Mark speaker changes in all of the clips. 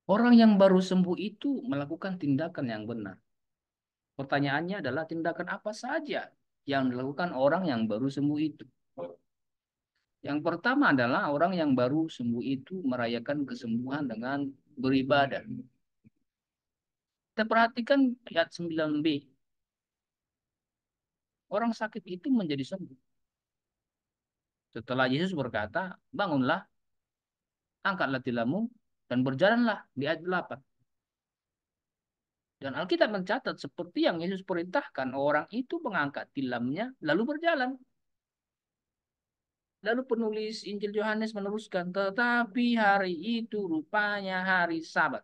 Speaker 1: Orang yang baru sembuh itu melakukan tindakan yang benar. Pertanyaannya adalah tindakan apa saja yang dilakukan orang yang baru sembuh itu. Yang pertama adalah orang yang baru sembuh itu merayakan kesembuhan dengan beribadah. Kita perhatikan ayat 9b. Orang sakit itu menjadi sembuh. Setelah Yesus berkata, bangunlah, angkatlah tilammu, dan berjalanlah di ayat 8. Dan Alkitab mencatat seperti yang Yesus perintahkan, orang itu mengangkat tilamnya lalu berjalan. Lalu penulis Injil Yohanes meneruskan, tetapi hari itu rupanya hari Sabat.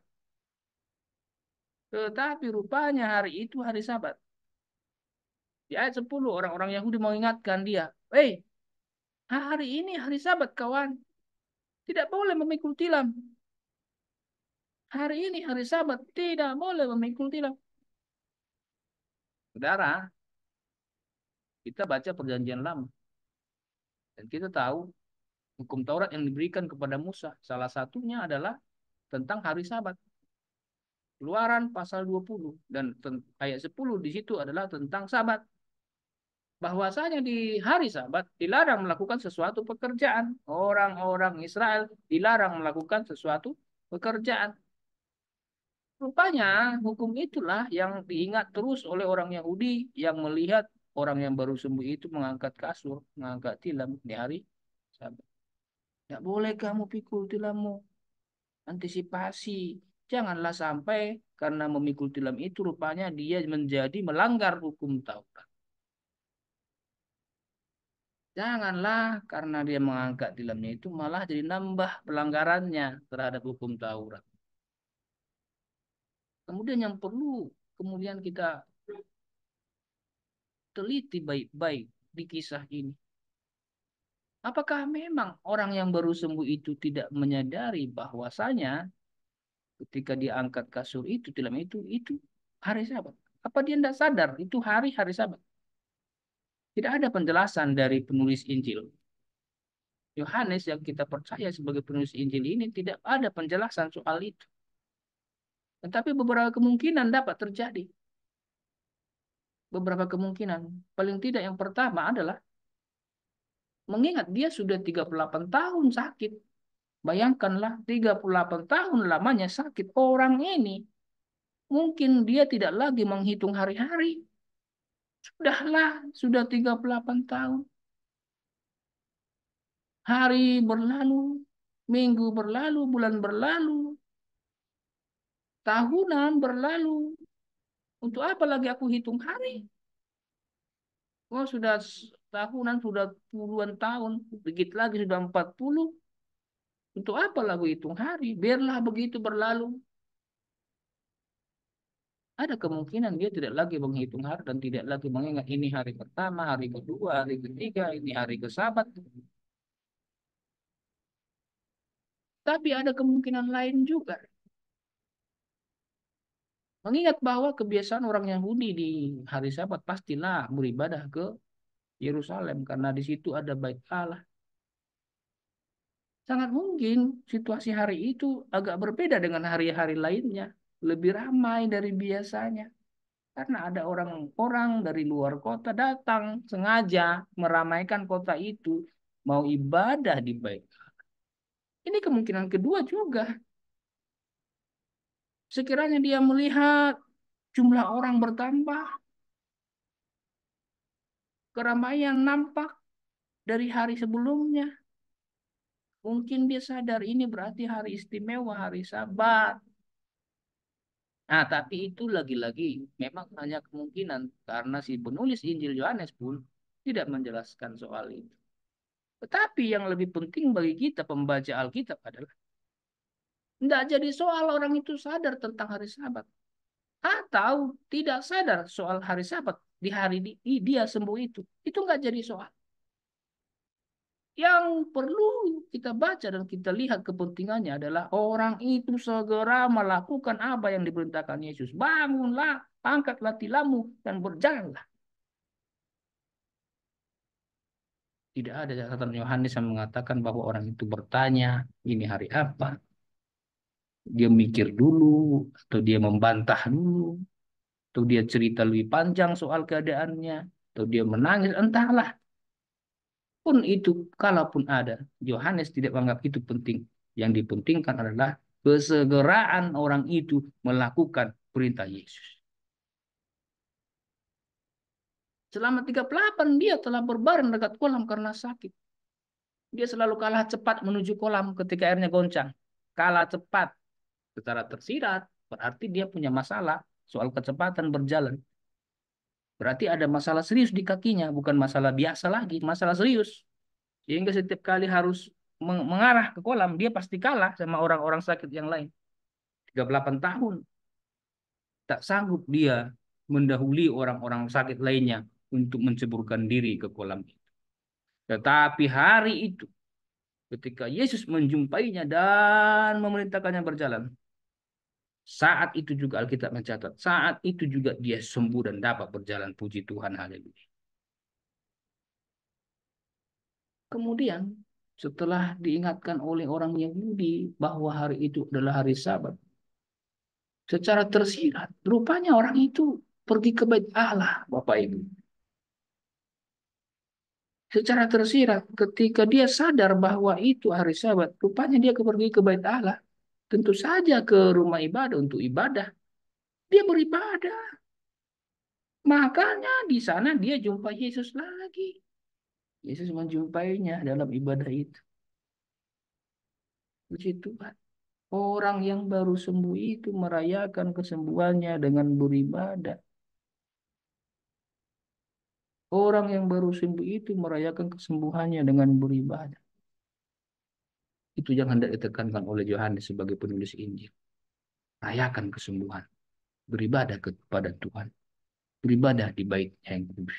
Speaker 1: Tetapi rupanya hari itu hari Sabat. Di ayat 10 orang-orang Yahudi mengingatkan dia, "Hei, hari ini hari Sabat kawan. Tidak boleh memikul tilam. Hari ini hari Sabat, tidak boleh memikul tilam." Saudara, kita baca perjanjian lama. Dan kita tahu hukum Taurat yang diberikan kepada Musa. Salah satunya adalah tentang hari Sabat. Keluaran pasal 20 dan ayat 10 di situ adalah tentang Sabat. Bahwasanya di hari Sabat dilarang melakukan sesuatu pekerjaan. Orang-orang Israel dilarang melakukan sesuatu pekerjaan. Rupanya hukum itulah yang diingat terus oleh orang Yahudi yang melihat orang yang baru sembuh itu mengangkat kasur, mengangkat tilam di hari Sabat. Tidak boleh kamu pikul tilammu. Antisipasi. Janganlah sampai karena memikul tilam itu rupanya dia menjadi melanggar hukum Taurat. Janganlah karena dia mengangkat tilamnya itu malah jadi nambah pelanggarannya terhadap hukum Taurat. Kemudian yang perlu kemudian kita teliti baik-baik di kisah ini. Apakah memang orang yang baru sembuh itu tidak menyadari bahwasanya ketika dia angkat kasur itu, tilam itu hari Sabat? Apa dia tidak sadar itu hari-hari Sabat? Tidak ada penjelasan dari penulis Injil. Yohanes yang kita percaya sebagai penulis Injil ini tidak ada penjelasan soal itu. Tetapi beberapa kemungkinan dapat terjadi. Beberapa kemungkinan. Paling tidak yang pertama adalah mengingat dia sudah 38 tahun sakit. Bayangkanlah 38 tahun lamanya sakit orang ini. Mungkin dia tidak lagi menghitung hari-hari. Sudahlah, sudah 38 tahun. Hari berlalu, minggu berlalu, bulan berlalu, tahunan berlalu. Untuk apa lagi aku hitung hari? Oh, sudah tahunan, sudah puluhan tahun. Dikit lagi sudah 40. Untuk apa lagu hitung hari? Biarlah begitu berlalu. Ada kemungkinan dia tidak lagi menghitung hari dan tidak lagi mengingat ini hari pertama, hari kedua, hari ketiga, ini hari kesabat. Tapi ada kemungkinan lain juga. Mengingat bahwa kebiasaan orang Yahudi di hari Sabat pastilah beribadah ke Yerusalem karena di situ ada bait Allah. Sangat mungkin situasi hari itu agak berbeda dengan hari-hari lainnya. Lebih ramai dari biasanya. Karena ada orang-orang dari luar kota datang sengaja meramaikan kota itu. Mau ibadah di bait. Ini kemungkinan kedua juga. Sekiranya dia melihat jumlah orang bertambah, keramaian nampak dari hari sebelumnya. Mungkin dia sadar ini berarti hari istimewa, hari Sabat. Nah, tapi itu lagi-lagi memang hanya kemungkinan karena si penulis Injil Yohanes pun tidak menjelaskan soal itu. Tetapi yang lebih penting bagi kita pembaca Alkitab adalah tidak jadi soal orang itu sadar tentang hari Sabat atau tidak sadar soal hari Sabat di hari dia sembuh itu. Itu nggak jadi soal. Yang perlu kita baca dan kita lihat kepentingannya adalah orang itu segera melakukan apa yang diperintahkan Yesus. Bangunlah, angkatlah tilammu, dan berjalanlah. Tidak ada catatan Yohanes yang mengatakan bahwa orang itu bertanya, ini hari apa? Dia mikir dulu, atau dia membantah dulu, atau dia cerita lebih panjang soal keadaannya, atau dia menangis, entahlah. Pun itu, kalaupun ada, Yohanes tidak menganggap itu penting. Yang dipentingkan adalah kesegeraan orang itu melakukan perintah Yesus. Selama 38 dia telah berbaring dekat kolam karena sakit. Dia selalu kalah cepat menuju kolam ketika airnya goncang. Kalah cepat secara tersirat, berarti dia punya masalah soal kecepatan berjalan. Berarti ada masalah serius di kakinya, bukan masalah biasa lagi, masalah serius. Sehingga setiap kali harus mengarah ke kolam, dia pasti kalah sama orang-orang sakit yang lain. 38 tahun, tak sanggup dia mendahului orang-orang sakit lainnya untuk menceburkan diri ke kolam itu. Tetapi hari itu, ketika Yesus menjumpainya dan memerintahkannya berjalan, saat itu juga Alkitab mencatat, saat itu juga dia sembuh dan dapat berjalan. Puji Tuhan, haleluya. Kemudian, setelah diingatkan oleh orang Yahudi bahwa hari itu adalah hari Sabat, secara tersirat, rupanya orang itu pergi ke bait Allah, Bapak Ibu. Secara tersirat, ketika dia sadar bahwa itu hari Sabat, rupanya dia pergi ke bait Allah. Tentu saja ke rumah ibadah untuk ibadah. Dia beribadah. Makanya di sana dia jumpa Yesus lagi. Yesus menjumpainya dalam ibadah itu. Puji Tuhan. Orang yang baru sembuh itu merayakan kesembuhannya dengan beribadah. Orang yang baru sembuh itu merayakan kesembuhannya dengan beribadah. Itu yang hendak ditekankan oleh Yohanes sebagai penulis Injil. Rayakan kesembuhan. Beribadah kepada Tuhan. Beribadah di bait yang kudus.